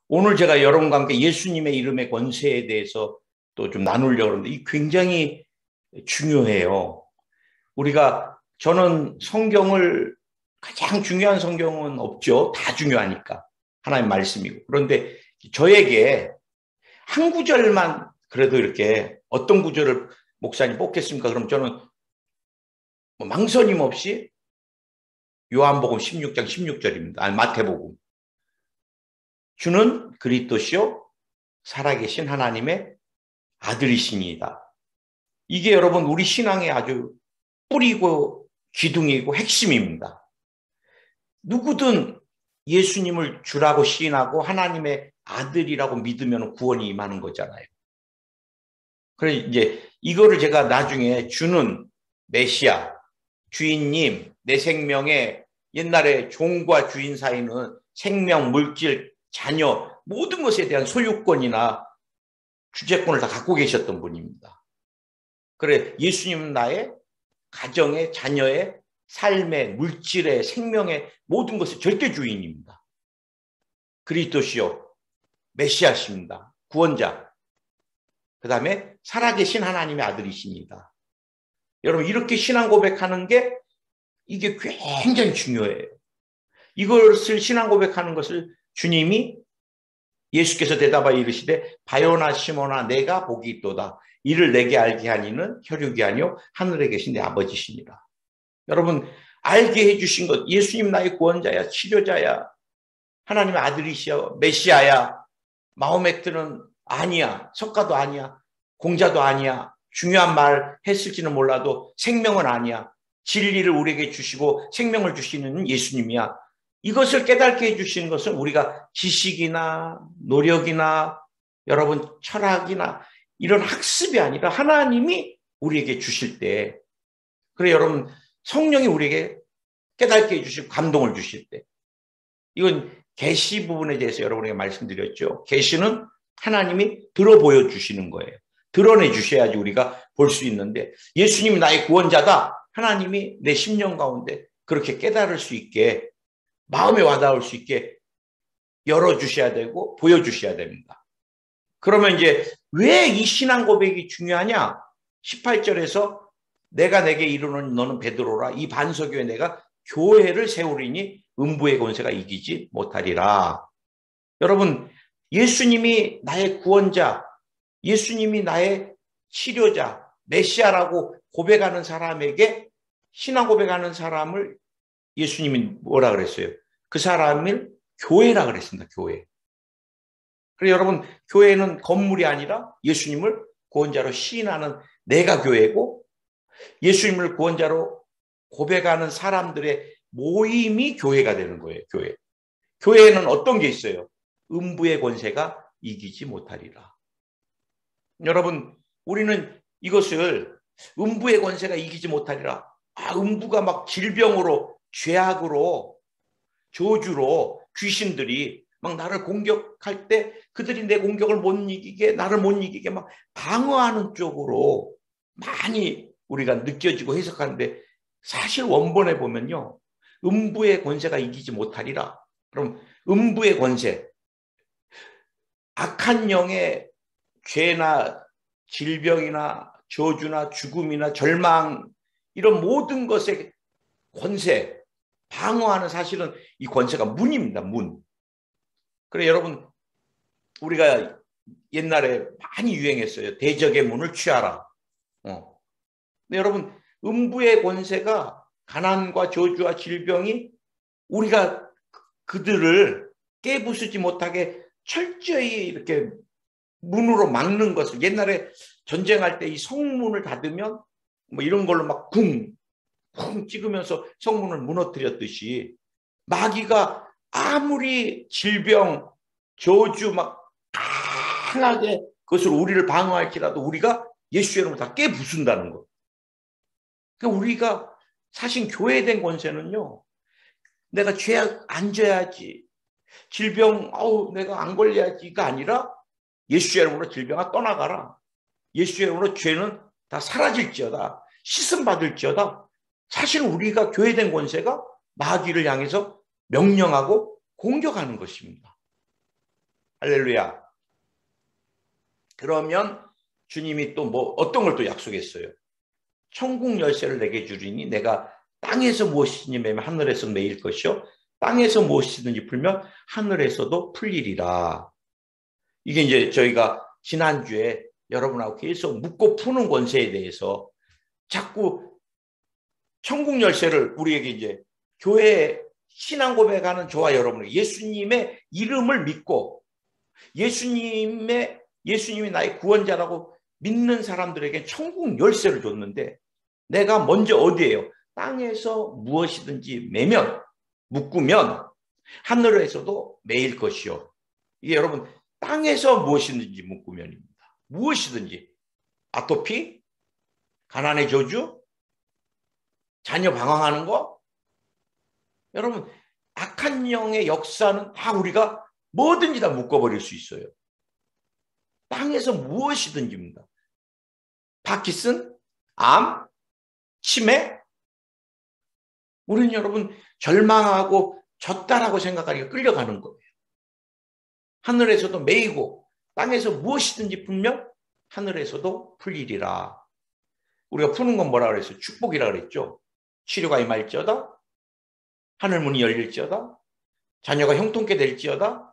오늘 제가 여러분과 함께 예수님의 이름의 권세에 대해서 또 좀 나누려고 하는데 이 굉장히 중요해요. 저는 성경을 가장 중요한 성경은 없죠. 다 중요하니까. 하나님 말씀이고. 그런데 저에게 한 구절만 그래도 이렇게 어떤 구절을 목사님 뽑겠습니까? 그럼 저는 망설임 없이 요한복음 16장 16절입니다. 아니, 마태복음. 주는 그리스도시요 살아계신 하나님의 아들이시니이다. 이게 여러분 우리 신앙의 아주 뿌리고 기둥이고 핵심입니다. 누구든 예수님을 주라고 시인하고 하나님의 아들이라고 믿으면 구원이 임하는 거잖아요. 그래서 이제 이거를 제가 나중에 주는 메시아, 주인님, 내 생명의 옛날에 종과 주인 사이는 생명, 물질, 자녀 모든 것에 대한 소유권이나 주재권을 다 갖고 계셨던 분입니다. 그래 예수님은 나의 가정의 자녀의 삶의 물질의 생명의 모든 것의 절대 주인입니다. 그리스도시요 메시아십니다. 구원자. 그 다음에 살아계신 하나님의 아들이십니다. 여러분 이렇게 신앙 고백하는 게 이게 굉장히 중요해요. 이것을 신앙 고백하는 것을 주님이 예수께서 대답하여 이르시되 바요나 시몬아 내가 복이 있도다. 이를 내게 알게 하니는 혈육이 아니요 하늘에 계신 내 아버지시니라. 여러분 알게 해주신 것 예수님 나의 구원자야 치료자야 하나님의 아들이시여 메시아야 마호메트는 아니야 석가도 아니야 공자도 아니야 중요한 말 했을지는 몰라도 생명은 아니야 진리를 우리에게 주시고 생명을 주시는 예수님이야. 이것을 깨닫게 해주시는 것은 우리가 지식이나 노력이나 여러분 철학이나 이런 학습이 아니라 하나님이 우리에게 주실 때 그래 여러분 성령이 우리에게 깨닫게 해주시고 감동을 주실 때 이건 계시 부분에 대해서 여러분에게 말씀드렸죠. 계시는 하나님이 들어 보여주시는 거예요. 드러내 주셔야지 우리가 볼 수 있는데 예수님이 나의 구원자다. 하나님이 내 심령 가운데 그렇게 깨달을 수 있게 마음에 와닿을 수 있게 열어주셔야 되고 보여주셔야 됩니다. 그러면 이제 왜 이 신앙 고백이 중요하냐? 18절에서 내가 내게 이르노니 너는 베드로라 이 반석위에 내가 교회를 세우리니 음부의 권세가 이기지 못하리라. 여러분 예수님이 나의 구원자 예수님이 나의 치료자 메시아라고 고백하는 사람에게 신앙 고백하는 사람을 예수님이 뭐라 그랬어요? 그 사람을 교회라 그랬습니다. 교회. 그래서 여러분 교회는 건물이 아니라 예수님을 구원자로 시인하는 내가 교회고 예수님을 구원자로 고백하는 사람들의 모임이 교회가 되는 거예요. 교회. 교회에는 어떤 게 있어요? 음부의 권세가 이기지 못하리라. 여러분 우리는 이것을 음부의 권세가 이기지 못하리라. 음부가 막 질병으로 죄악으로 저주로 귀신들이 막 나를 공격할 때 그들이 내 공격을 못 이기게 나를 못 이기게 막 방어하는 쪽으로 많이 우리가 느껴지고 해석하는데 사실 원본에 보면요. 음부의 권세가 이기지 못하리라. 그럼 음부의 권세 악한 영의 죄나 질병이나 저주나 죽음이나 절망 이런 모든 것의 권세 방어하는 사실은 이 권세가 문입니다. 문. 그래 여러분 우리가 옛날에 많이 유행했어요. 대적의 문을 취하라. 근데 여러분 음부의 권세가 가난과 저주와 질병이 우리가 그들을 깨부수지 못하게 철저히 이렇게 문으로 막는 것을 옛날에 전쟁할 때 이 성문을 닫으면 뭐 이런 걸로 막 쿵 찍으면서 성문을 무너뜨렸듯이 마귀가 아무리 질병, 저주 막 강하게 그것을 우리를 방어할지라도 우리가 예수의 이름으로 다 깨부순다는 것. 그러니까 우리가 사실 교회에 된 권세는요. 내가 죄악 안 져야지. 질병 내가 안 걸려야지가 아니라 예수의 이름으로 질병아 떠나가라. 예수의 이름으로 죄는 다 사라질지어다. 씻음 받을지어다. 사실 우리가 교회된 권세가 마귀를 향해서 명령하고 공격하는 것입니다. 할렐루야. 그러면 주님이 또 뭐 어떤 걸 또 약속했어요. 천국 열쇠를 내게 주리니 내가 땅에서 무엇이든지 매면 하늘에서 매일 것이요 땅에서 무엇이든지 풀면 하늘에서도 풀리리라. 이게 이제 저희가 지난주에 여러분하고 계속 묻고 푸는 권세에 대해서 자꾸 천국 열쇠를 우리에게 이제 교회 신앙 고백하는 저와 여러분이 예수님의 이름을 믿고 예수님이 나의 구원자라고 믿는 사람들에게 천국 열쇠를 줬는데 내가 먼저 어디에요? 땅에서 무엇이든지 매면 묶으면 하늘에서도 매일 것이요. 이게 여러분 땅에서 무엇이든지 묶으면입니다. 무엇이든지 아토피, 가난의 저주, 자녀 방황하는 거. 여러분 악한 영의 역사는 다 우리가 뭐든지 다 묶어버릴 수 있어요. 땅에서 무엇이든지입니다. 파키슨, 암, 치매. 우리는 여러분 절망하고 졌다라고 생각하니까 끌려가는 거예요. 하늘에서도 매이고 땅에서 무엇이든지 풀면 하늘에서도 풀리리라. 우리가 푸는 건 뭐라 그랬어요? 축복이라 그랬죠. 치료가 임할지어다. 하늘문이 열릴지어다. 자녀가 형통케 될지어다.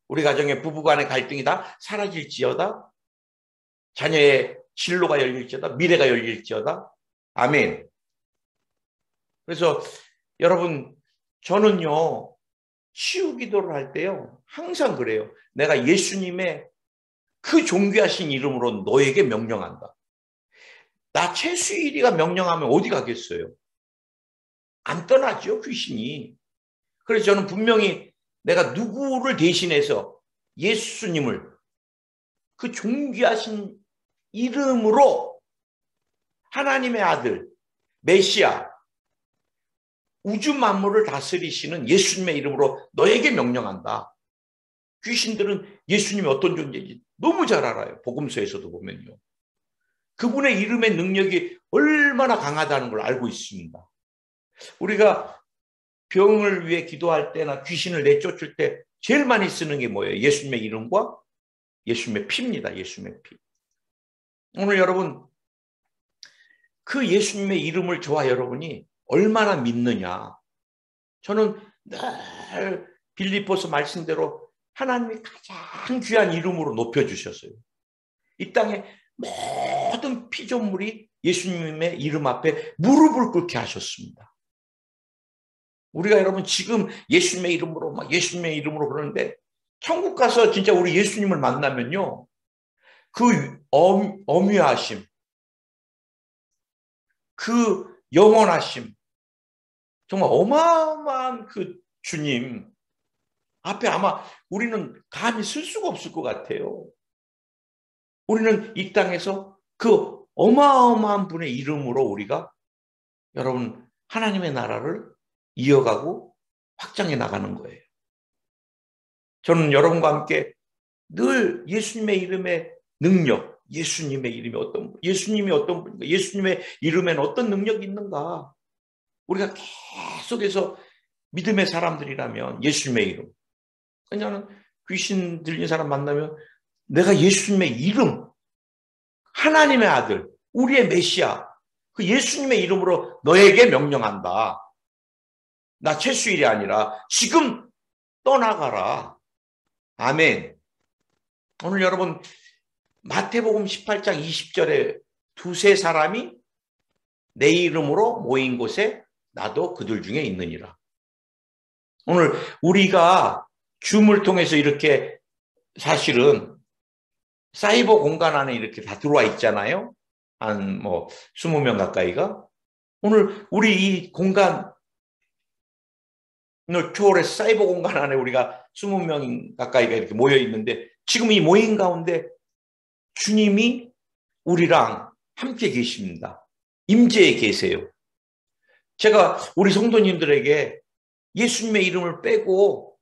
우리 가정의 부부간의 갈등이 다 사라질지어다. 자녀의 진로가 열릴지어다. 미래가 열릴지어다. 아멘. 그래서 여러분 저는요 치유 기도를 할 때요 항상 그래요. 내가 예수님의 그 존귀하신 이름으로 너에게 명령한다. 나 최수일이가 명령하면 어디 가겠어요? 안 떠나죠 귀신이. 그래서 저는 분명히 내가 누구를 대신해서 예수님을 그 존귀하신 이름으로 하나님의 아들 메시아 우주 만물을 다스리시는 예수님의 이름으로 너에게 명령한다. 귀신들은 예수님이 어떤 존재인지 너무 잘 알아요. 복음서에서도 보면요. 그분의 이름의 능력이 얼마나 강하다는 걸 알고 있습니다. 우리가 병을 위해 기도할 때나 귀신을 내쫓을 때 제일 많이 쓰는 게 뭐예요? 예수님의 이름과 예수님의 피입니다. 예수님의 피. 오늘 여러분 그 예수님의 이름을 저와 여러분이 얼마나 믿느냐. 저는 늘 빌립보서 말씀대로 하나님이 가장 귀한 이름으로 높여주셨어요. 이 땅에 모든 피조물이 예수님의 이름 앞에 무릎을 꿇게 하셨습니다. 우리가 여러분 지금 예수님의 이름으로 막 예수님의 이름으로 그러는데 천국 가서 진짜 우리 예수님을 만나면요. 그 엄유하심, 그 영원하심, 정말 어마어마한 그 주님 앞에 아마 우리는 감히 쓸 수가 없을 것 같아요. 우리는 이 땅에서 그 어마어마한 분의 이름으로 우리가 여러분 하나님의 나라를 이어가고 확장해 나가는 거예요. 저는 여러분과 함께 늘 예수님의 이름의 능력, 예수님의 이름이 어떤 분, 예수님이 어떤 분인가, 예수님의 이름에는 어떤 능력이 있는가. 우리가 계속해서 믿음의 사람들이라면 예수님의 이름. 그냥 귀신 들린 사람 만나면 내가 예수님의 이름, 하나님의 아들, 우리의 메시아, 그 예수님의 이름으로 너에게 명령한다. 나 최수일이 아니라 지금 떠나가라. 아멘. 오늘 여러분 마태복음 18장 20절에 두세 사람이 내 이름으로 모인 곳에 나도 그들 중에 있느니라. 오늘 우리가 줌을 통해서 이렇게 사실은 사이버 공간 안에 이렇게 다 들어와 있잖아요. 한 20명 가까이가. 오늘 우리 이 공간을 초월해서 사이버 공간 안에 우리가 20명 가까이가 이렇게 모여 있는데 지금 이 모임 가운데 주님이 우리랑 함께 계십니다. 임재에 계세요. 제가 우리 성도님들에게 예수님의 이름을 빼고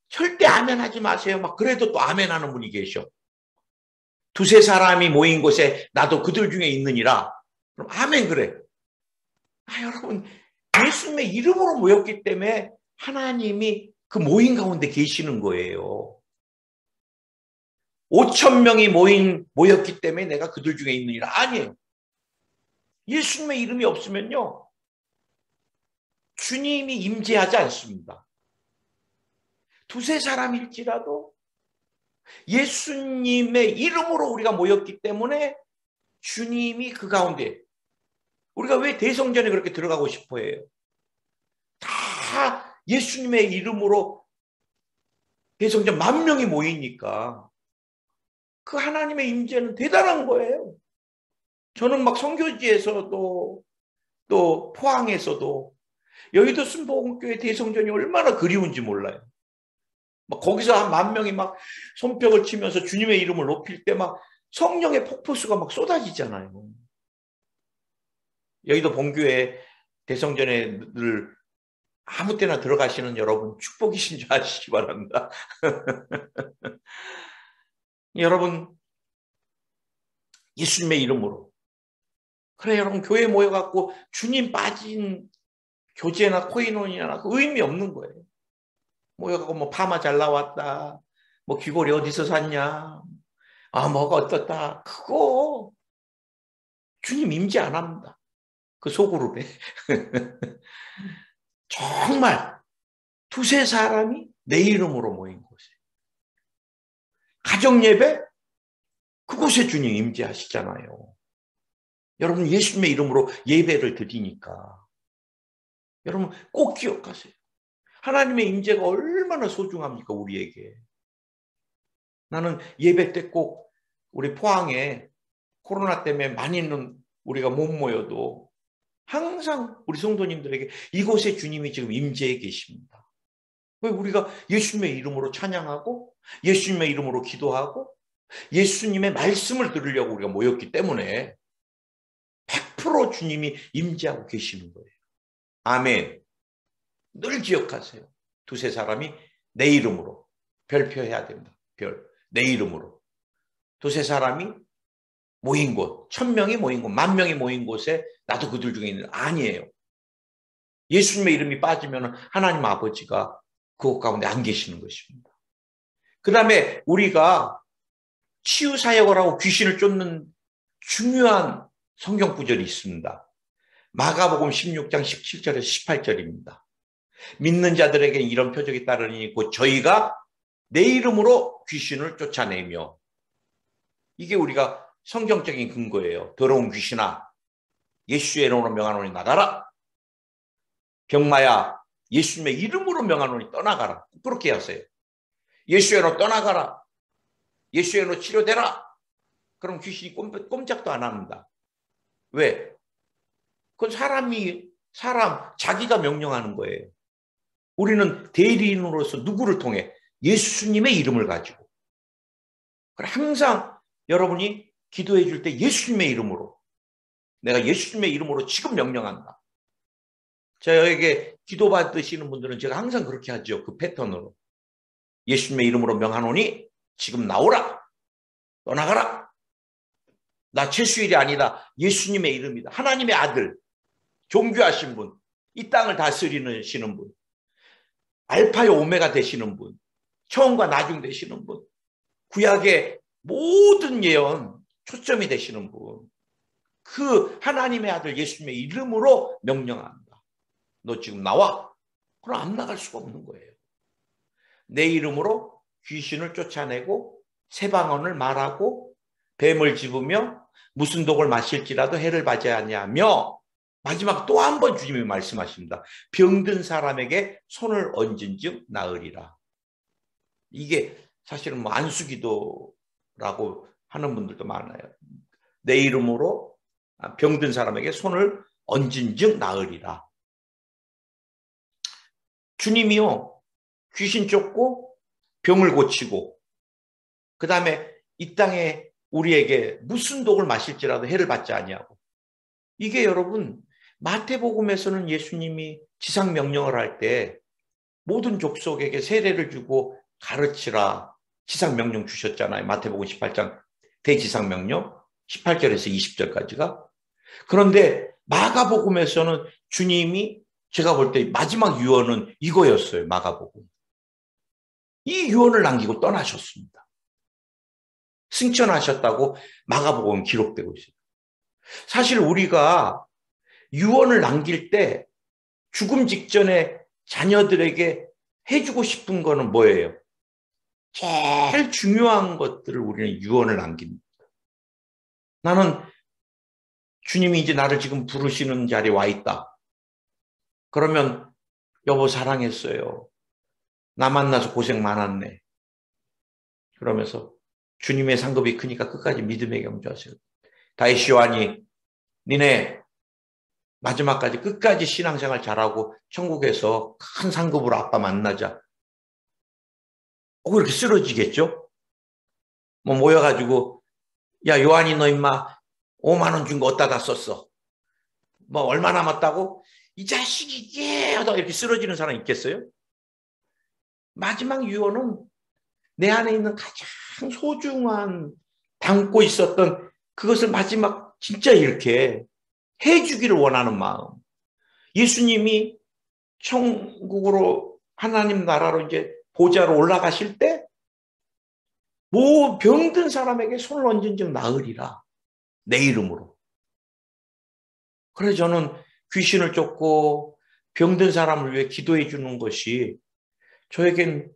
절대 아멘 하지 마세요. 막 그래도 또 아멘 하는 분이 계셔. 두세 사람이 모인 곳에 나도 그들 중에 있느니라. 그럼 아멘 그래. 여러분 예수님의 이름으로 모였기 때문에 하나님이 그 모임 가운데 계시는 거예요. 5천 명이 모였기 때문에 내가 그들 중에 있느니라. 아니에요. 예수님의 이름이 없으면요, 주님이 임재하지 않습니다. 두세 사람일지라도 예수님의 이름으로 우리가 모였기 때문에 주님이 그 가운데, 우리가 왜 대성전에 그렇게 들어가고 싶어 해요? 다 예수님의 이름으로 대성전 10,000명이 모이니까 그 하나님의 임재는 대단한 거예요. 저는 막 선교지에서도 또 포항에서도 여의도 순복음교회 대성전이 얼마나 그리운지 몰라요. 막 거기서 한 10,000명이 막 손뼉을 치면서 주님의 이름을 높일 때 막 성령의 폭포수가 막 쏟아지잖아요. 여의도 본교회 대성전에 늘 아무 때나 들어가시는 여러분 축복이신 줄 아시기 바랍니다. 여러분, 예수님의 이름으로, 그래 여러분, 교회 모여갖고 주님 빠진 교제나 코인원이나 그 의미 없는 거예요. 모여갖고 뭐 파마 잘 나왔다, 뭐 귀걸이 어디서 샀냐, 아 뭐가 어떻다, 그거 주님 임재 안 합니다. 그 소그룹에. 정말 두세 사람이 내 이름으로 모인 곳에, 가정 예배, 그곳에 주님 임재하시잖아요. 여러분, 예수님의 이름으로 예배를 드리니까 여러분 꼭 기억하세요. 하나님의 임재가 얼마나 소중합니까, 우리에게. 나는 예배 때 꼭 우리 포항에 코로나 때문에 많이는 우리가 못 모여도 항상 우리 성도님들에게 이곳에 주님이 지금 임재해 계십니다. 왜 우리가 예수님의 이름으로 찬양하고 예수님의 이름으로 기도하고 예수님의 말씀을 들으려고 우리가 모였기 때문에 100% 주님이 임재하고 계시는 거예요. 아멘. 늘 기억하세요. 두세 사람이 내 이름으로, 별표해야 됩니다. 별, 내 이름으로. 두세 사람이 모인 곳, 1,000명이 모인 곳, 10,000명이 모인 곳에 나도 그들 중에 있는, 아니에요. 예수님의 이름이 빠지면 하나님 아버지가 그곳 가운데 안 계시는 것입니다. 그 다음에 우리가 치유사역을 하고 귀신을 쫓는 중요한 성경 구절이 있습니다. 마가복음 16장 17절에서 18절입니다. 믿는 자들에게 이런 표적이 따르니 곧 저희가 내 이름으로 귀신을 쫓아내며, 이게 우리가 성경적인 근거예요. 더러운 귀신아, 예수의 이름으로 명하노니 나가라. 병마야, 예수님의 이름으로 명하노니 떠나가라. 그렇게 하세요. 예수의 이름으로 떠나가라. 예수의 이름으로 치료되라. 그럼 귀신이 꼼짝도 안 합니다. 왜? 그건 자기가 명령하는 거예요. 우리는 대리인으로서 누구를 통해? 예수님의 이름을 가지고. 항상 여러분이 기도해 줄 때 예수님의 이름으로, 내가 예수님의 이름으로 지금 명령한다. 저에게 기도받으시는 분들은 제가 항상 그렇게 하죠. 그 패턴으로. 예수님의 이름으로 명하노니 지금 나오라. 떠나가라. 나 최수일이 아니다. 예수님의 이름이다. 하나님의 아들, 존귀하신 분, 이 땅을 다스리시는 분, 알파요 오메가 되시는 분, 처음과 나중 되시는 분, 구약의 모든 예언 초점이 되시는 분, 그 하나님의 아들 예수님의 이름으로 명령한다. 너 지금 나와. 그럼 안 나갈 수가 없는 거예요. 내 이름으로 귀신을 쫓아내고 새방언을 말하고 뱀을 집으며 무슨 독을 마실지라도 해를 받지 아니하며, 마지막 또 한 번 주님이 말씀하십니다. 병든 사람에게 손을 얹은 즉 나으리라. 이게 사실은 뭐 안수기도라고 하는 분들도 많아요. 내 이름으로 병든 사람에게 손을 얹은 즉 나으리라. 주님이요, 귀신 쫓고 병을 고치고 그 다음에 이 땅에 우리에게 무슨 독을 마실지라도 해를 받지 아니하고, 이게 여러분 마태복음에서는 예수님이 지상명령을 할 때 모든 족속에게 세례를 주고 가르치라 지상명령 주셨잖아요. 마태복음 18장 대지상명령 18절에서 20절까지가. 그런데 마가복음에서는 주님이, 제가 볼 때 마지막 유언은 이거였어요. 마가복음. 이 유언을 남기고 떠나셨습니다. 승천하셨다고 마가복음 기록되고 있어요. 사실 우리가 유언을 남길 때 죽음 직전에 자녀들에게 해주고 싶은 거는 뭐예요? 제일 중요한 것들을 우리는 유언을 남깁니다. 나는 주님이 이제 나를 지금 부르시는 자리에 와 있다. 그러면 여보 사랑했어요. 나 만나서 고생 많았네. 그러면서 주님의 상급이 크니까 끝까지 믿음의 경주하세요. 다윗 요한이 니네 마지막까지 끝까지 신앙생활 잘하고 천국에서 큰 상급으로 아빠 만나자. 이렇게 쓰러지겠죠? 뭐 모여가지고 야 요한이 너 임마 5만 원 준 거 어디다 다 썼어? 뭐 얼마 남았다고? 이 자식이 하다가 이렇게 쓰러지는 사람 있겠어요? 마지막 유언은 내 안에 있는 가장 소중한 담고 있었던 그것을 마지막 진짜 이렇게 해주기를 원하는 마음. 예수님이 천국으로 하나님 나라로 이제 보좌로 올라가실 때 뭐 병든 사람에게 손을 얹은 즉 나으리라. 내 이름으로. 그래서 저는 귀신을 쫓고 병든 사람을 위해 기도해 주는 것이 저에겐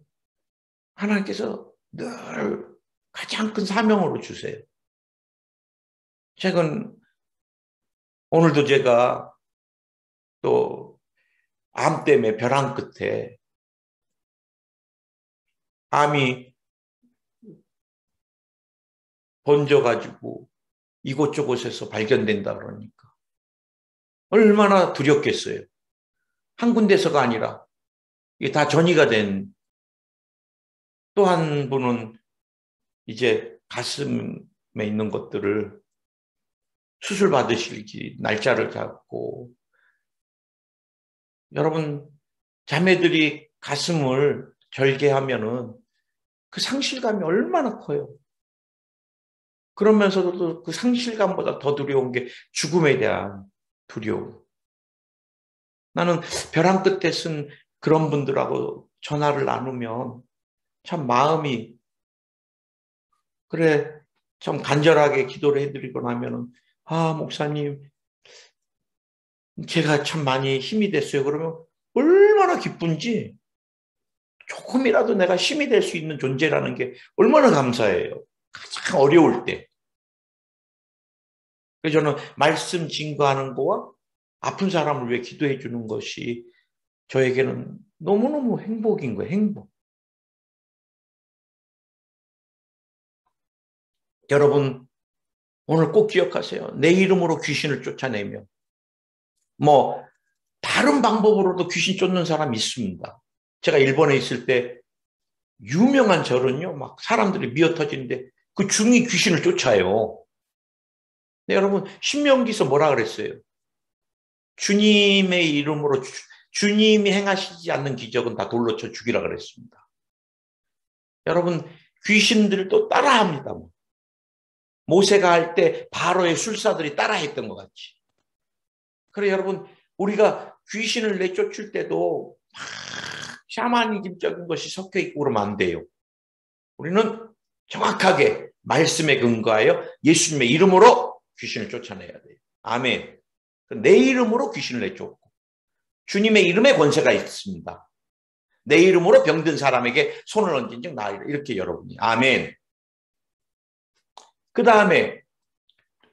하나님께서 늘 가장 큰 사명으로 주세요. 최근 오늘도 제가 또 암 때문에 벼랑 끝에 암이 번져가지고 이곳저곳에서 발견된다 그러니까 얼마나 두렵겠어요. 한 군데서가 아니라 이게 다 전이가 된 또 한 분은 이제 가슴에 있는 것들을 수술 받으실 날짜를 잡고 여러분 자매들이 가슴을 절개하면은 그 상실감이 얼마나 커요. 그러면서도 그 상실감보다 더 두려운 게 죽음에 대한 두려움. 나는 벼랑 끝에 쓴 그런 분들하고 전화를 나누면 참 마음이 그래 참 간절하게 기도를 해드리고 나면은 목사님 제가 참 많이 힘이 됐어요. 그러면 얼마나 기쁜지 조금이라도 내가 힘이 될 수 있는 존재라는 게 얼마나 감사해요. 가장 어려울 때. 그래서 저는 말씀 증거하는 거와 아픈 사람을 위해 기도해 주는 것이 저에게는 너무너무 행복인 거예요. 행복. 여러분 오늘 꼭 기억하세요. 내 이름으로 귀신을 쫓아내며 뭐 다른 방법으로도 귀신 쫓는 사람이 있습니다. 제가 일본에 있을 때 유명한 절은요. 막 사람들이 미어터지는데 그 중이 귀신을 쫓아요. 근데 여러분 신명기서 뭐라 그랬어요? 주님의 이름으로 주님이 행하시지 않는 기적은 다 돌로 쳐 죽이라 그랬습니다. 여러분 귀신들도 따라합니다. 모세가 할 때 바로의 술사들이 따라했던 것 같이. 그래 여러분 우리가 귀신을 내쫓을 때도 막 샤머니즘적인 것이 섞여 있고 그러면 안 돼요. 우리는 정확하게 말씀에 근거하여 예수님의 이름으로 귀신을 쫓아내야 돼요. 아멘. 내 이름으로 귀신을 내쫓고 주님의 이름에 권세가 있습니다. 내 이름으로 병든 사람에게 손을 얹은 즉 나으리라. 이렇게 여러분이 아멘. 그 다음에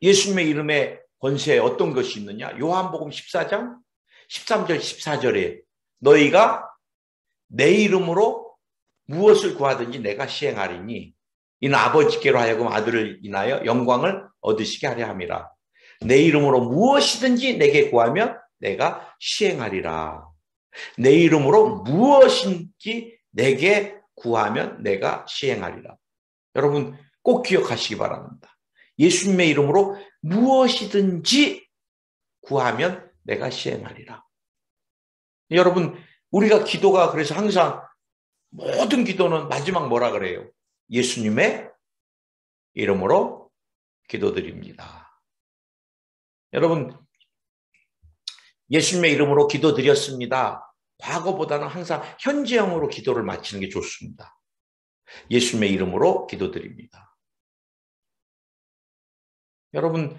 예수님의 이름에 권세에 어떤 것이 있느냐? 요한복음 14장 13절 14절에 너희가 내 이름으로 무엇을 구하든지 내가 시행하리니 이는 아버지께로 하여금 아들을 인하여 영광을 얻으시게 하려 함이라. 내 이름으로 무엇이든지 내게 구하면 내가 시행하리라. 내 이름으로 무엇인지 내게 구하면 내가 시행하리라. 여러분 꼭 기억하시기 바랍니다. 예수님의 이름으로 무엇이든지 구하면 내가 시행하리라. 여러분 우리가 기도가 그래서 항상 모든 기도는 마지막 뭐라 그래요? 예수님의 이름으로 기도드립니다. 여러분 예수님의 이름으로 기도드렸습니다. 과거보다는 항상 현재형으로 기도를 마치는 게 좋습니다. 예수님의 이름으로 기도드립니다. 여러분,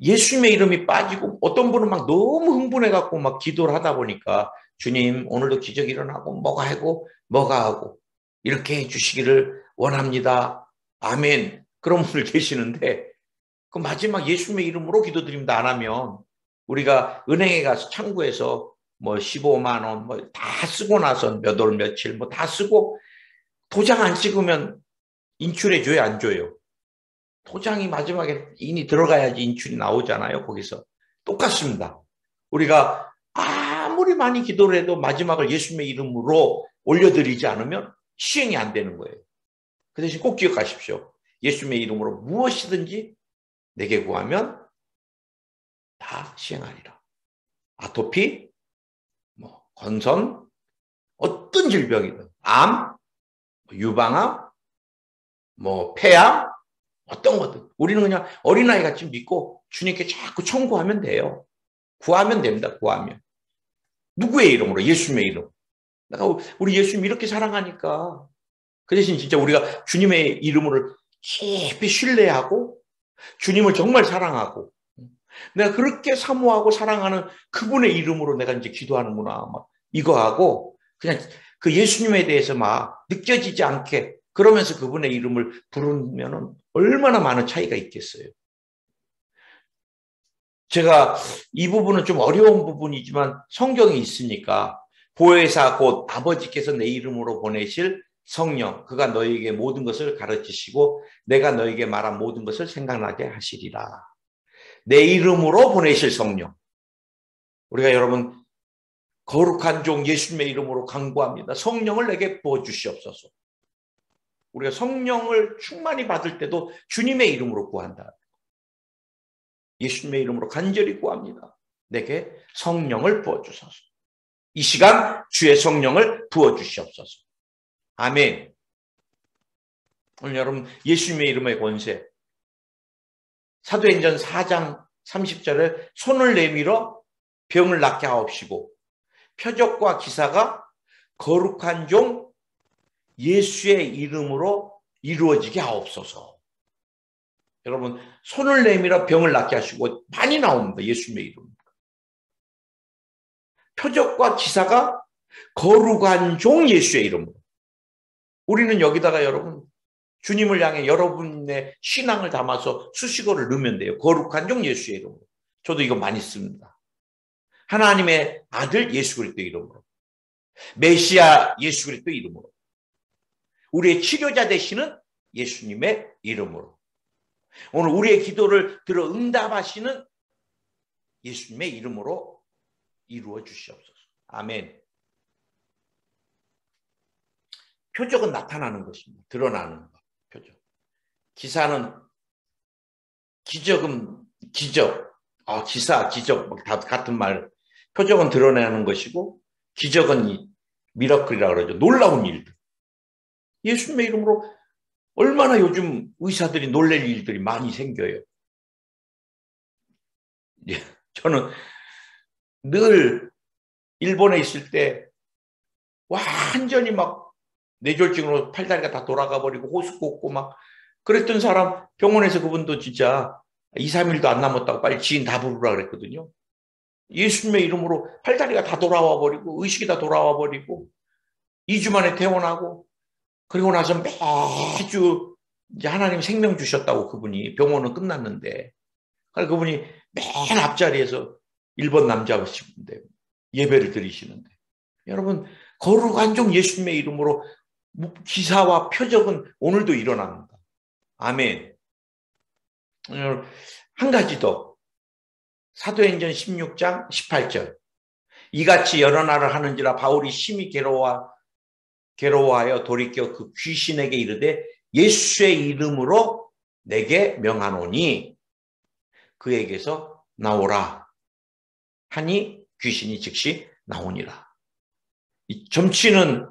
예수님의 이름이 빠지고 어떤 분은 막 너무 흥분해갖고 막 기도를 하다 보니까 주님, 오늘도 기적이 일어나고 뭐가 하고 이렇게 해주시기를 원합니다. 아멘. 그런 분들 계시는데 그 마지막 예수님의 이름으로 기도드립니다 안 하면 우리가 은행에 가서 창구에서 뭐 15만 원 뭐 다 쓰고 나서 몇 월 며칠 뭐 다 쓰고 도장 안 찍으면 인출해 줘요 안 줘요? 도장이 마지막에 인이 들어가야지 인출이 나오잖아요. 거기서 똑같습니다. 우리가 아무리 많이 기도를 해도 마지막을 예수님의 이름으로 올려드리지 않으면 시행이 안 되는 거예요. 그 대신 꼭 기억하십시오. 예수님의 이름으로 무엇이든지 내게 구하면 다 시행하리라. 아토피, 뭐 건선, 어떤 질병이든 암, 유방암, 뭐 폐암, 어떤 거든 우리는 그냥 어린아이 같이 믿고 주님께 자꾸 청구하면 돼요. 구하면 됩니다. 구하면. 누구의 이름으로? 예수님의 이름. 내가 우리 예수님 이렇게 사랑하니까 그 대신 진짜 우리가 주님의 이름을 깊이 신뢰하고 주님을 정말 사랑하고 내가 그렇게 사모하고 사랑하는 그분의 이름으로 내가 이제 기도하는구나. 막 이거 하고 그냥 그 예수님에 대해서 막 느껴지지 않게 그러면서 그분의 이름을 부르면 얼마나 많은 차이가 있겠어요. 제가 이 부분은 좀 어려운 부분이지만 성경이 있으니까 보혜사 곧 아버지께서 내 이름으로 보내실 성령 그가 너에게 모든 것을 가르치시고 내가 너에게 말한 모든 것을 생각나게 하시리라. 내 이름으로 보내실 성령. 우리가 여러분 거룩한 종 예수님의 이름으로 간구합니다. 성령을 내게 부어주시옵소서. 우리가 성령을 충만히 받을 때도 주님의 이름으로 구한다. 예수님의 이름으로 간절히 구합니다. 내게 성령을 부어주소서. 이 시간 주의 성령을 부어주시옵소서. 아멘. 오늘 여러분 예수님의 이름의 권세 사도행전 4장 30절에 손을 내밀어 병을 낫게 하옵시고 표적과 기사가 거룩한 종 예수의 이름으로 이루어지게 하옵소서. 여러분 손을 내밀어 병을 낫게 하시고 많이 나옵니다. 예수님의 이름. 표적과 기사가 거룩한 종 예수의 이름으로. 우리는 여기다가 여러분 주님을 향해 여러분의 신앙을 담아서 수식어를 넣으면 돼요. 거룩한 종 예수의 이름으로. 저도 이거 많이 씁니다. 하나님의 아들 예수 그리스도 이름으로. 메시아 예수 그리스도 이름으로. 우리의 치료자 되시는 예수님의 이름으로. 오늘 우리의 기도를 들어 응답하시는 예수님의 이름으로 이루어 주시옵소서. 아멘. 표적은 나타나는 것입니다. 드러나는 것. 표적. 기사는 기적은 기적. 기사, 기적 다 같은 말. 표적은 드러내는 것이고 기적은 미러클이라고 그러죠. 놀라운 일들. 예수님의 이름으로 얼마나 요즘 의사들이 놀랄 일들이 많이 생겨요. 저는 늘 일본에 있을 때 완전히 막 뇌졸중으로 팔다리가 다 돌아가 버리고 호수 꽂고 막 그랬던 사람 병원에서 그분도 진짜 2, 3일도 안 남았다고 빨리 지인 다 부르라 그랬거든요. 예수님의 이름으로 팔다리가 다 돌아와 버리고 의식이 다 돌아와 버리고 2주 만에 퇴원하고 그리고 나서 매주 이제 하나님 생명 주셨다고 그분이 병원은 끝났는데 그분이 맨 앞자리에서 일본 남자분인데 예배를 드리시는데 여러분 거룩한 종 예수님의 이름으로 기사와 표적은 오늘도 일어납니다. 아멘. 한 가지 더 사도행전 16장 18절 이같이 여러 날을 하는지라 바울이 심히 괴로워하여 돌이켜 그 귀신에게 이르되 예수의 이름으로 내게 명하노니 그에게서 나오라 하니 귀신이 즉시 나오니라. 이 점치는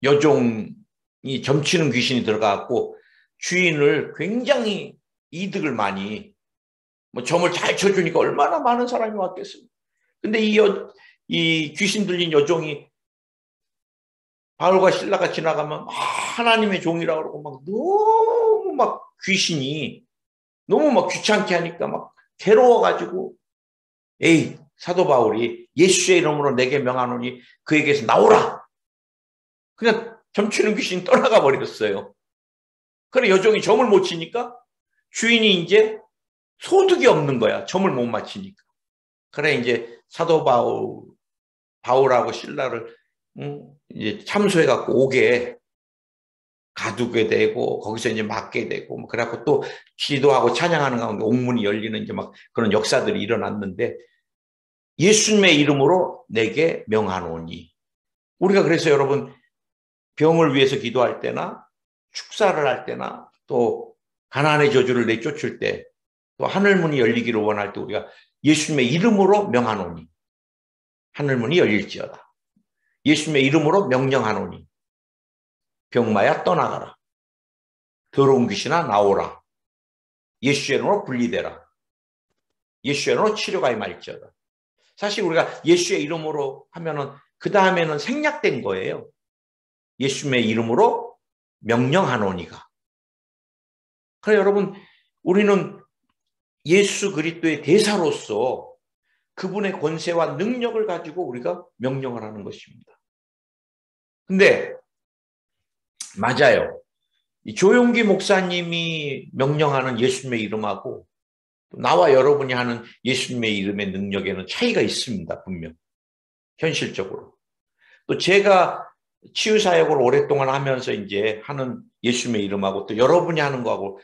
여종이 점치는 귀신이 들어가고 주인을 굉장히 이득을 많이 점을 잘 쳐주니까 얼마나 많은 사람이 왔겠습니까? 근데 이 귀신 들린 여종이 바울과 실라가 지나가면 하나님의 종이라고 그러고 막 너무 막 귀신이 너무 막 귀찮게 하니까 막 괴로워가지고 에이 사도 바울이 예수의 이름으로 내게 명하노니 그에게서 나오라. 그냥 점치는 귀신이 떠나가 버렸어요. 그래 여종이 점을 못 치니까 주인이 이제 소득이 없는 거야. 점을 못 맞히니까. 그래 이제 사도 바울하고 실라를 이제 참소해갖고 오게 가두게 되고 거기서 이제 맞게 되고 뭐 그래갖고 또 기도하고 찬양하는 가운데 옥문이 열리는 이제 막 그런 역사들이 일어났는데 예수님의 이름으로 내게 명하노니 우리가 그래서 여러분 병을 위해서 기도할 때나 축사를 할 때나 또 가난의 저주를 내쫓을 때 또 하늘문이 열리기를 원할 때 우리가 예수님의 이름으로 명하노니 하늘문이 열릴지어다. 예수님의 이름으로 명령하노니 병마야 떠나가라. 더러운 귀신아 나오라. 예수의 이름으로 분리되라. 예수의 이름으로 치료가 임할지어다. 사실 우리가 예수의 이름으로 하면은 그 다음에는 생략된 거예요. 예수님의 이름으로 명령하노니가. 그래 여러분 우리는 예수 그리스도의 대사로서 그분의 권세와 능력을 가지고 우리가 명령을 하는 것입니다. 근데 맞아요. 조용기 목사님이 명령하는 예수님의 이름하고 나와 여러분이 하는 예수님의 이름의 능력에는 차이가 있습니다. 분명. 현실적으로. 또 제가 치유사역을 오랫동안 하면서 이제 하는 예수님의 이름하고 또 여러분이 하는 거하고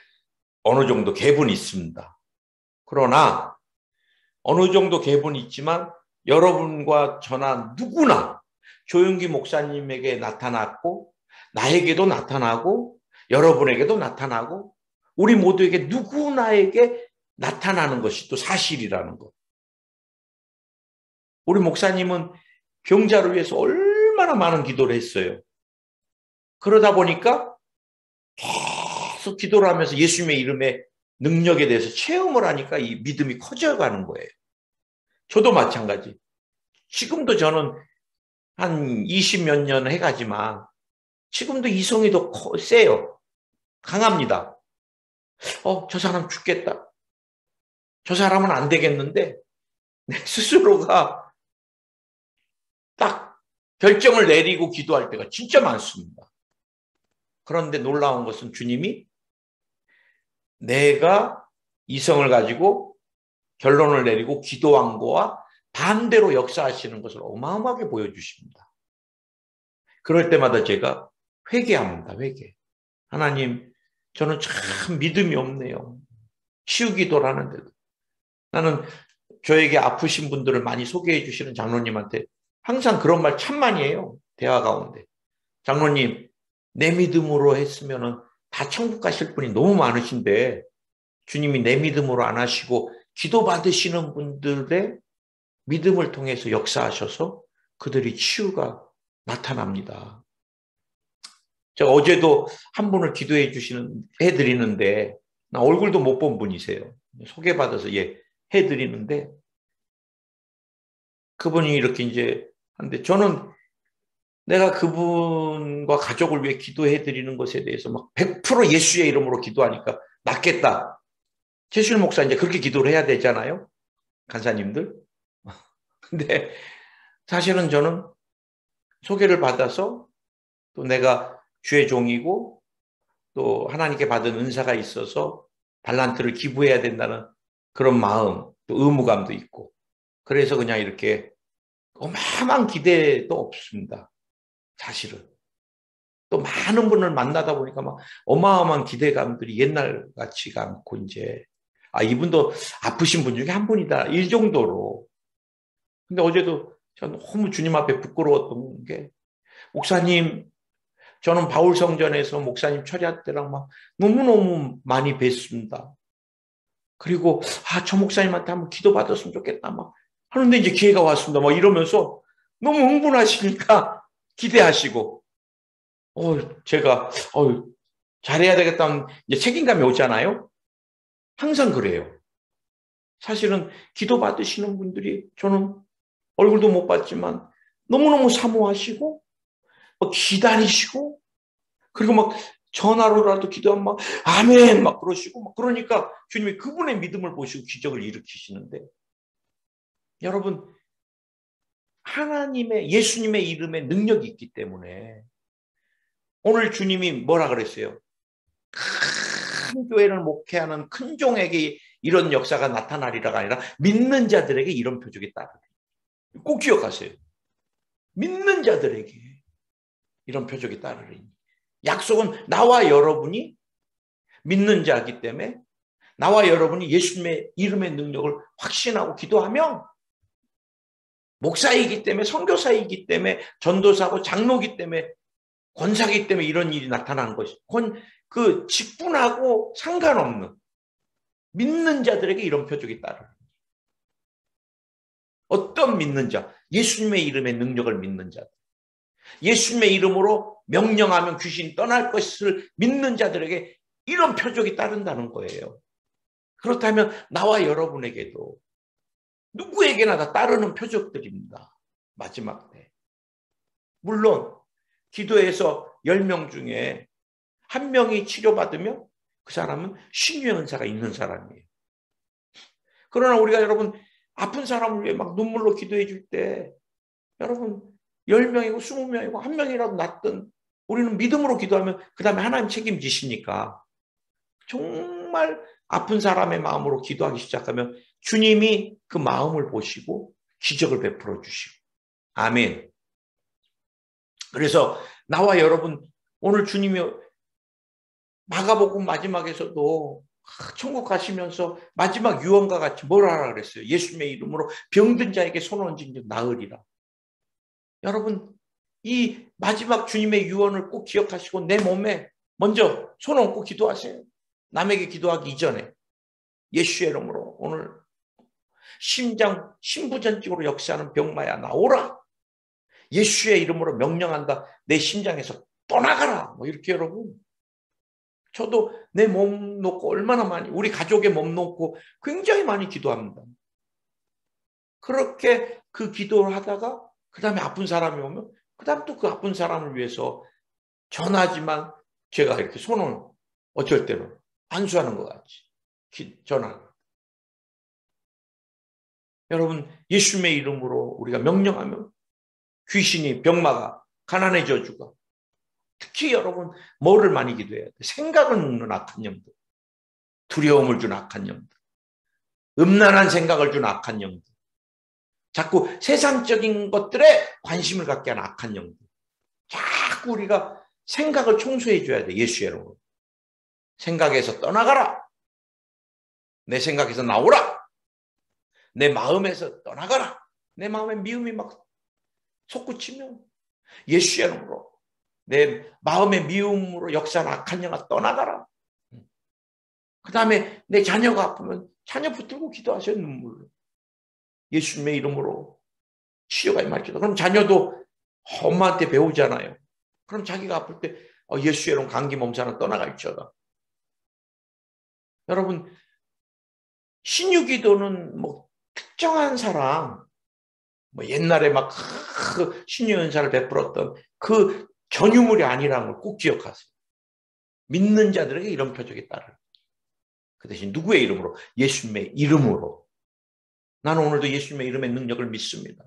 어느 정도 갭은 있습니다. 그러나 어느 정도 갭은 있지만 여러분과 저나 누구나 조용기 목사님에게 나타났고 나에게도 나타나고 여러분에게도 나타나고 우리 모두에게 누구나에게 나타나는 것이 또 사실이라는 것. 우리 목사님은 병자를 위해서 얼마나 많은 기도를 했어요. 그러다 보니까 계속 기도를 하면서 예수님의 이름의 능력에 대해서 체험을 하니까 이 믿음이 커져가는 거예요. 저도 마찬가지. 지금도 저는 한 20몇 년 해가지만 지금도 이성이 더 세요. 강합니다. 저 사람 죽겠다. 저 사람은 안 되겠는데 내 스스로가 딱 결정을 내리고 기도할 때가 진짜 많습니다. 그런데 놀라운 것은 주님이 내가 이성을 가지고 결론을 내리고 기도한 거와 반대로 역사하시는 것을 어마어마하게 보여주십니다. 그럴 때마다 제가 회개합니다. 회개. 하나님, 저는 참 믿음이 없네요. 치유기도를 하는데도. 나는 저에게 아프신 분들을 많이 소개해 주시는 장로님한테 항상 그런 말 참 많이 해요. 대화 가운데. 장로님, 내 믿음으로 했으면 다 천국 가실 분이 너무 많으신데 주님이 내 믿음으로 안 하시고 기도 받으시는 분들의 믿음을 통해서 역사하셔서 그들이 치유가 나타납니다. 제가 어제도 한 분을 기도해 해드리는데 나 얼굴도 못 본 분이세요. 소개받아서 해드리는데 그분이 이렇게 이제 하는데 저는 내가 그분과 가족을 위해 기도해드리는 것에 대해서 막 100% 예수의 이름으로 기도하니까 낫겠다. 최실 목사 이제 그렇게 기도를 해야 되잖아요. 간사님들. 근데 사실은 저는 소개를 받아서 또 내가 주의 종이고 또 하나님께 받은 은사가 있어서 달란트를 기부해야 된다는 그런 마음, 또 의무감도 있고 그래서 그냥 이렇게 어마어마한 기대도 없습니다. 사실은. 또 많은 분을 만나다 보니까 막 어마어마한 기대감들이 옛날 같지가 않고 이제 이분도 아프신 분 중에 한 분이다. 이 정도로. 근데 어제도 저는 너무 주님 앞에 부끄러웠던 게 목사님 저는 바울성전에서 목사님 철야 때랑 막 너무너무 많이 뵀습니다. 그리고 저 목사님한테 한번 기도 받았으면 좋겠다 막 하는데 이제 기회가 왔습니다. 막 이러면서 너무 흥분하시니까 기대하시고 제가 잘해야 되겠다는 이제 책임감이 오잖아요. 항상 그래요. 사실은 기도 받으시는 분들이 저는 얼굴도 못 봤지만 너무너무 사모하시고 기다리시고 그리고 막 전화로라도 기도하면 막 아멘 막 그러시고 막 그러니까 주님이 그분의 믿음을 보시고 기적을 일으키시는데 여러분 하나님의 예수님의 이름에 능력이 있기 때문에 오늘 주님이 뭐라 그랬어요? 큰 교회를 목회하는 큰 종에게 이런 역사가 나타나리라가 아니라 믿는 자들에게 이런 표적이 따르리. 꼭 기억하세요. 믿는 자들에게 이런 표적이 따르리. 약속은 나와 여러분이 믿는 자이기 때문에 나와 여러분이 예수님의 이름의 능력을 확신하고 기도하면 목사이기 때문에 선교사이기 때문에 전도사고 장로이기 때문에 권사이기 때문에 이런 일이 나타나는 것이 그 직분하고 상관없는 믿는 자들에게 이런 표적이 따르는 어떤 믿는 자? 예수님의 이름의 능력을 믿는 자들. 예수님의 이름으로 명령하면 귀신이 떠날 것을 믿는 자들에게 이런 표적이 따른다는 거예요. 그렇다면 나와 여러분에게도 누구에게나 다 따르는 표적들입니다. 마지막 때. 물론 기도에서 10명 중에 1명이 치료받으면 그 사람은 신유의 은사가 있는 사람이에요. 그러나 우리가 여러분 아픈 사람을 위해 막 눈물로 기도해 줄 때 여러분 10명이고 20명이고 1명이라도 낫든 우리는 믿음으로 기도하면 그 다음에 하나님 책임지시니까 정말 아픈 사람의 마음으로 기도하기 시작하면 주님이 그 마음을 보시고 기적을 베풀어 주시고 아멘. 그래서 나와 여러분 오늘 주님이 마가복음 마지막에서도 천국 가시면서 마지막 유언과 같이 뭘 하라 그랬어요? 예수님의 이름으로 병든 자에게 손 얹은 즉 나으리라. 여러분 이 마지막 주님의 유언을 꼭 기억하시고 내 몸에 먼저 손 얹고 기도하세요. 남에게 기도하기 이전에 예수의 이름으로 오늘 심장 심부전증으로 역사하는 병마야 나오라. 예수의 이름으로 명령한다. 내 심장에서 떠나가라. 뭐 이렇게 여러분. 저도 내 몸 놓고 얼마나 많이 우리 가족의 몸 놓고 굉장히 많이 기도합니다. 그렇게 그 기도를 하다가 그 다음에 아픈 사람이 오면 그 다음 또 그 아픈 사람을 위해서 전하지만 제가 이렇게 손을 어쩔 때는 안수하는 것 같이 전하는. 여러분 예수님의 이름으로 우리가 명령하면 귀신이 병마가 가난해져 주고 특히 여러분 뭐를 많이 기도해야 돼? 생각을 먹는 악한 영들, 두려움을 준 악한 영들, 음란한 생각을 준 악한 영들, 자꾸 세상적인 것들에 관심을 갖게 하는 악한 영들. 자꾸 우리가 생각을 청소해 줘야 돼. 예수의 이름으로. 생각에서 떠나가라. 내 생각에서 나오라. 내 마음에서 떠나가라. 내 마음에 미움이 막 솟구치면 예수의 이름으로 내 마음의 미움으로 역사하는 악한 영아 떠나가라. 그 다음에 내 자녀가 아프면 자녀 붙들고 기도하세요. 눈물로. 예수님의 이름으로 치료가 임할지도. 그럼 자녀도 엄마한테 배우잖아요. 그럼 자기가 아플 때 예수의 이름 감기 몸살은 떠나갈지어다. 여러분 신유기도는 뭐 특정한 사람 뭐 옛날에 막 신유 은사를 베풀었던 그 전유물이 아니라는 걸 꼭 기억하세요. 믿는 자들에게 이런 표적이 따르는. 그 대신 누구의 이름으로? 예수님의 이름으로. 나는 오늘도 예수님의 이름의 능력을 믿습니다.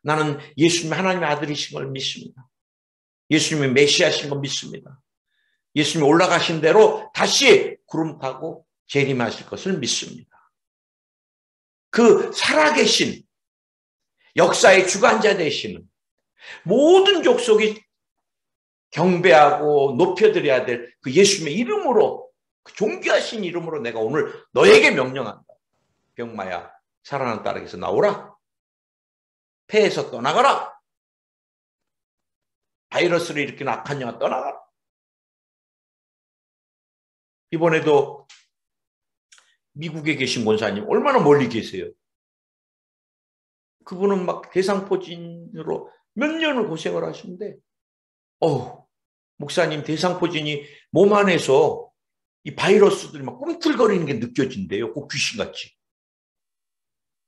나는 예수님이 하나님의 아들이신 걸 믿습니다. 예수님이 메시아신 걸 믿습니다. 예수님이 올라가신 대로 다시 구름 타고 재림하실 것을 믿습니다. 그 살아계신 역사의 주관자 되시는 모든 족속이 경배하고 높여드려야 될 그 예수님의 이름으로 그 존귀하신 이름으로 내가 오늘 너에게 명령한다. 병마야 살아난 딸에게서 나오라. 폐에서 떠나가라. 바이러스를 일으키는 악한 영아 떠나가라. 이번에도 미국에 계신 권사님 얼마나 멀리 계세요. 그분은 막 대상포진으로 몇 년을 고생을 하시는데 목사님 대상포진이 몸 안에서 이 바이러스들이 막 꿈틀거리는 게 느껴진대요. 꼭 귀신같이.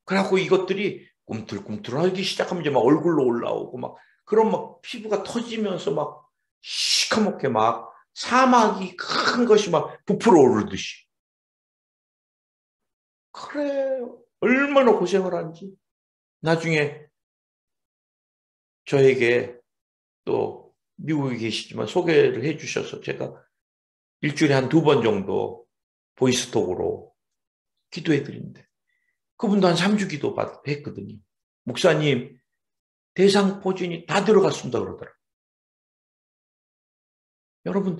그래갖고 이것들이 꿈틀꿈틀하기 시작하면 이제 막 얼굴로 올라오고 막 그런 막 피부가 터지면서 막 시커멓게 막 사막이 큰 것이 막 부풀어 오르듯이. 그래, 얼마나 고생을 하는지. 나중에 저에게 또 미국에 계시지만 소개를 해 주셔서 제가 일주일에 한 2번 정도 보이스톡으로 기도해 드리는데 그분도 한 3주 기도 했거든요. 목사님, 대상포진이 다 들어갔습니다. 그러더라고요. 여러분,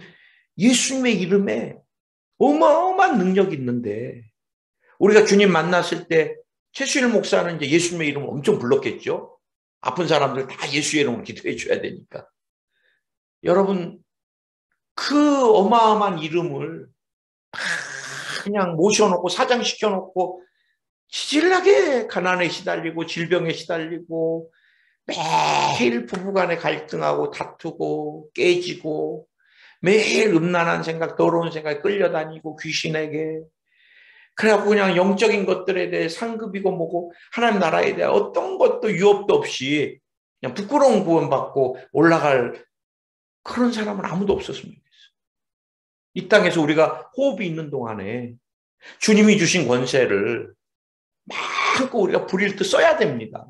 예수님의 이름에 어마어마한 능력이 있는데 우리가 주님 만났을 때 최수일 목사는 이제 예수님의 이름을 엄청 불렀겠죠. 아픈 사람들 다 예수의 이름으로 기도해 줘야 되니까. 여러분, 그 어마어마한 이름을 그냥 모셔놓고 사장시켜놓고 시질나게 가난에 시달리고 질병에 시달리고 매일 부부간에 갈등하고 다투고 깨지고 매일 음란한 생각, 더러운 생각에 끌려다니고 귀신에게 그래갖고 그냥 영적인 것들에 대해 상급이고 뭐고 하나님 나라에 대해 어떤 것도 유업도 없이 그냥 부끄러운 구원받고 올라갈 그런 사람은 아무도 없었으면 좋겠어요. 이 땅에서 우리가 호흡이 있는 동안에 주님이 주신 권세를 마음껏 우리가 부릴 듯 써야 됩니다.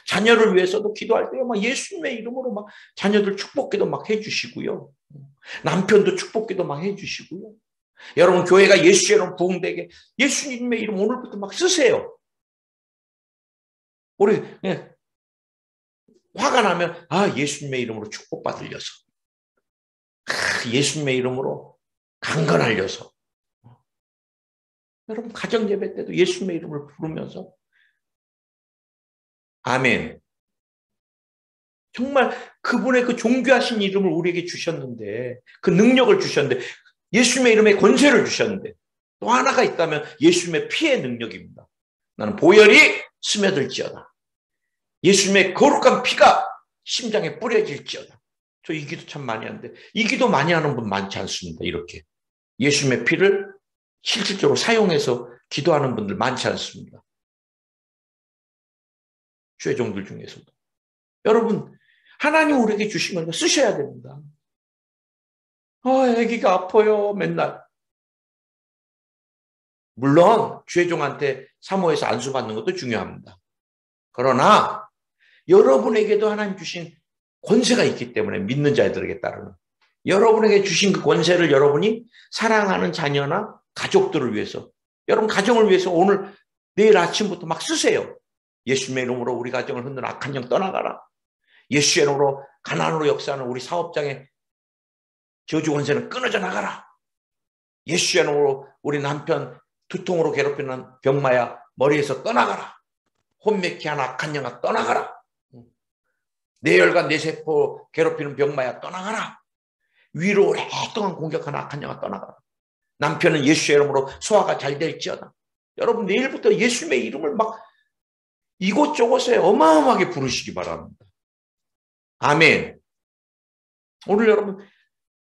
자녀를 위해서도 기도할 때요, 막 예수님의 이름으로 막 자녀들 축복기도 막 해주시고요. 남편도 축복기도 막 해주시고요. 여러분, 교회가 예수의 이름 부흥되게 예수님의 이름 오늘부터 막 쓰세요. 우리 화가 나면 예수님의 이름으로 축복받을 녀석. 예수님의 이름으로 강건할 녀석. 여러분, 가정 예배 때도 예수님의 이름을 부르면서 아멘. 정말 그분의 그 존귀하신 이름을 우리에게 주셨는데 그 능력을 주셨는데 예수님의 이름에 권세를 주셨는데 또 하나가 있다면 예수님의 피의 능력입니다. 나는 보혈이 스며들지어다. 예수님의 거룩한 피가 심장에 뿌려질지어다. 저 이 기도 참 많이 하는데 이 기도 많이 하는 분 많지 않습니다. 이렇게 예수님의 피를 실질적으로 사용해서 기도하는 분들 많지 않습니다. 죄종들 중에서도. 여러분, 하나님 우리에게 주신 거니까 쓰셔야 됩니다. 아기가 아파요, 맨날. 물론 죄종한테 사모해서 안수받는 것도 중요합니다. 그러나 여러분에게도 하나님 주신 권세가 있기 때문에 믿는 자들에게 따르는 여러분에게 주신 그 권세를 여러분이 사랑하는 자녀나 가족들을 위해서 여러분 가정을 위해서 오늘 내일 아침부터 막 쓰세요. 예수님의 이름으로 우리 가정을 흔드는 악한 영 떠나가라. 예수의 이름으로 가난으로 역사하는 우리 사업장의 저주 권세는 끊어져 나가라. 예수의 이름으로 우리 남편 두통으로 괴롭히는 병마야 머리에서 떠나가라. 혼맥케한 악한 영아 떠나가라. 뇌혈관 뇌세포 괴롭히는 병마야 떠나가라. 위로 오랫동안 공격하는 악한 영아 떠나가라. 남편은 예수의 이름으로 소화가 잘 될지어다. 여러분 내일부터 예수님의 이름을 막 이곳저곳에 어마어마하게 부르시기 바랍니다. 아멘. 오늘 여러분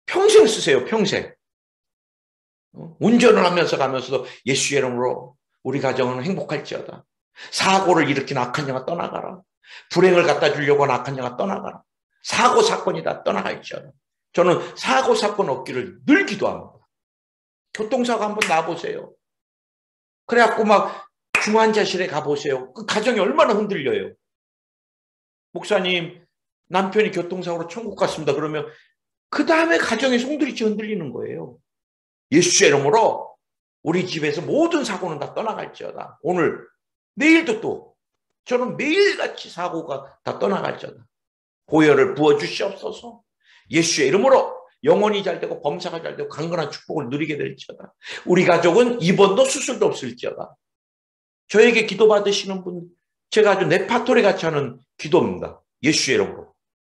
평생 쓰세요. 평생. 운전을 하면서 가면서도 예수의 이름으로 우리 가정은 행복할지어다. 사고를 일으킨 악한 영아 떠나가라. 불행을 갖다 주려고 하는 악한 영아 떠나가라. 사고 사건이 다 떠나갈지어다. 저는 사고 사건 없기를 늘 기도합니다. 교통사고 한번 나보세요. 그래갖고 막 중환자실에 가보세요. 그 가정이 얼마나 흔들려요. 목사님, 남편이 교통사고로 천국 갔습니다. 그러면 그 다음에 가정의 송두리째 흔들리는 거예요. 예수의 이름으로 우리 집에서 모든 사고는 다 떠나갈지어다. 오늘, 내일도 또 저는 매일같이 사고가 다 떠나갈지어다. 보혈을 부어주시옵소서. 예수의 이름으로 영혼이 잘 되고 범사가 잘 되고 강건한 축복을 누리게 될지어다. 우리 가족은 입원도 수술도 없을지어다. 저에게 기도 받으시는 분, 제가 아주 네파토리 같이 하는 기도입니다. 예수의 이름으로.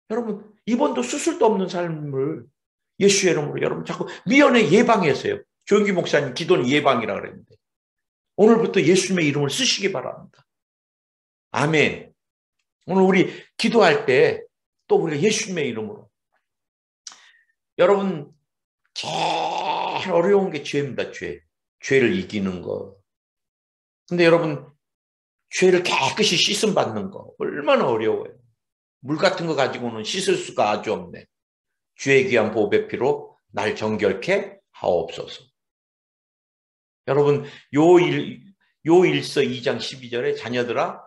여러분, 입원도 수술도 없는 삶을 예수의 이름으로 여러분 자꾸 미연에 예방해서요. 조영기 목사님 기도는 예방이라고 그랬는데 오늘부터 예수님의 이름을 쓰시기 바랍니다. 아멘. 오늘 우리 기도할 때 또 우리가 예수님의 이름으로 여러분 제일 어려운 게 죄입니다. 죄. 죄를 이기는 거. 근데 여러분 죄를 깨끗이 씻음 받는 거 얼마나 어려워요. 물 같은 거 가지고는 씻을 수가 아주 없네. 주의 귀한 보배 피로 날 정결케 하옵소서. 여러분 요일서 2장 12절에 자녀들아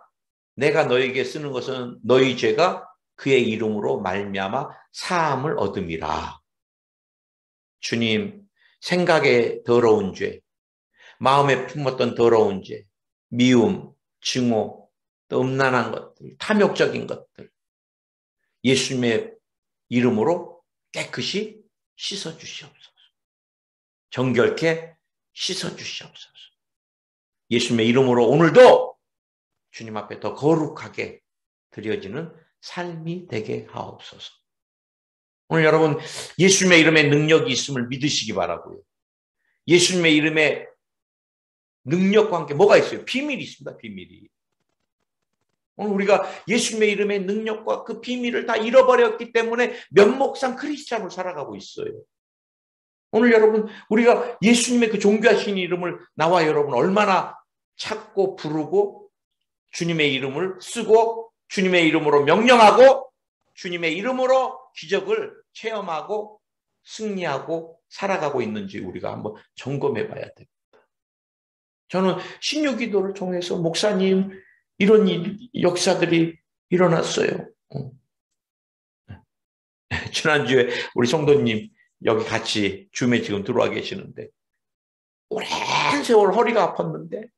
내가 너에게 쓰는 것은 너희 죄가 그의 이름으로 말미암아 사함을 얻음이라. 주님, 생각에 더러운 죄, 마음에 품었던 더러운 죄, 미움, 증오, 또 음란한 것들, 탐욕적인 것들 예수님의 이름으로 깨끗이 씻어주시옵소서. 정결케 씻어주시옵소서. 예수님의 이름으로 오늘도 주님 앞에 더 거룩하게 드려지는 삶이 되게 하옵소서. 오늘 여러분 예수님의 이름에 능력이 있음을 믿으시기 바라고요. 예수님의 이름에 능력과 함께 뭐가 있어요? 비밀이 있습니다. 비밀이. 오늘 우리가 예수님의 이름의 능력과 그 비밀을 다 잃어버렸기 때문에 면목상 크리스찬으로 살아가고 있어요. 오늘 여러분 우리가 예수님의 그 존귀하신 이름을 나와 여러분 얼마나 찾고 부르고 주님의 이름을 쓰고 주님의 이름으로 명령하고 주님의 이름으로 기적을 체험하고 승리하고 살아가고 있는지 우리가 한번 점검해 봐야 됩니다. 저는 신유기도를 통해서 목사님 이런 역사들이 일어났어요. 지난주에 우리 성도님 여기 같이 줌에 지금 들어와 계시는데 오랜 세월 허리가 아팠는데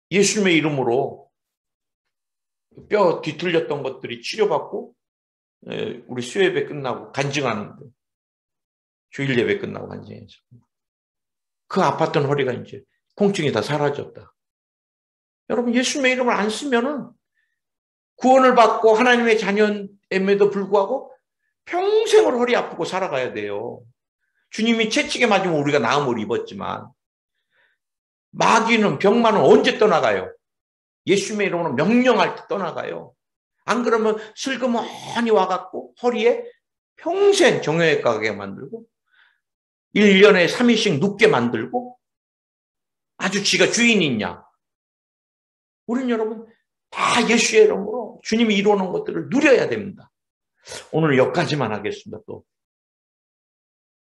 예수님의 이름으로 뼈 뒤틀렸던 것들이 치료받고 우리 수요예배 끝나고 간증하는데 주일 예배 끝나고 간증해서 그 아팠던 허리가 이제 통증이 다 사라졌다. 여러분 예수님의 이름을 안 쓰면은 구원을 받고 하나님의 자녀임에도 불구하고 평생을 허리 아프고 살아가야 돼요. 주님이 채찍에 맞으면 우리가 나음을 입었지만 마귀는 병만은 언제 떠나가요? 예수님의 이름으로 명령할 때 떠나가요. 안 그러면 슬그머니 와갖고 허리에 평생 정형외과 가게 만들고 1년에 3일씩 눕게 만들고 아주 지가 주인이냐. 우린 여러분 다 예수의 이름으로 주님이 이루어놓은 것들을 누려야 됩니다. 오늘 여기까지만 하겠습니다. 또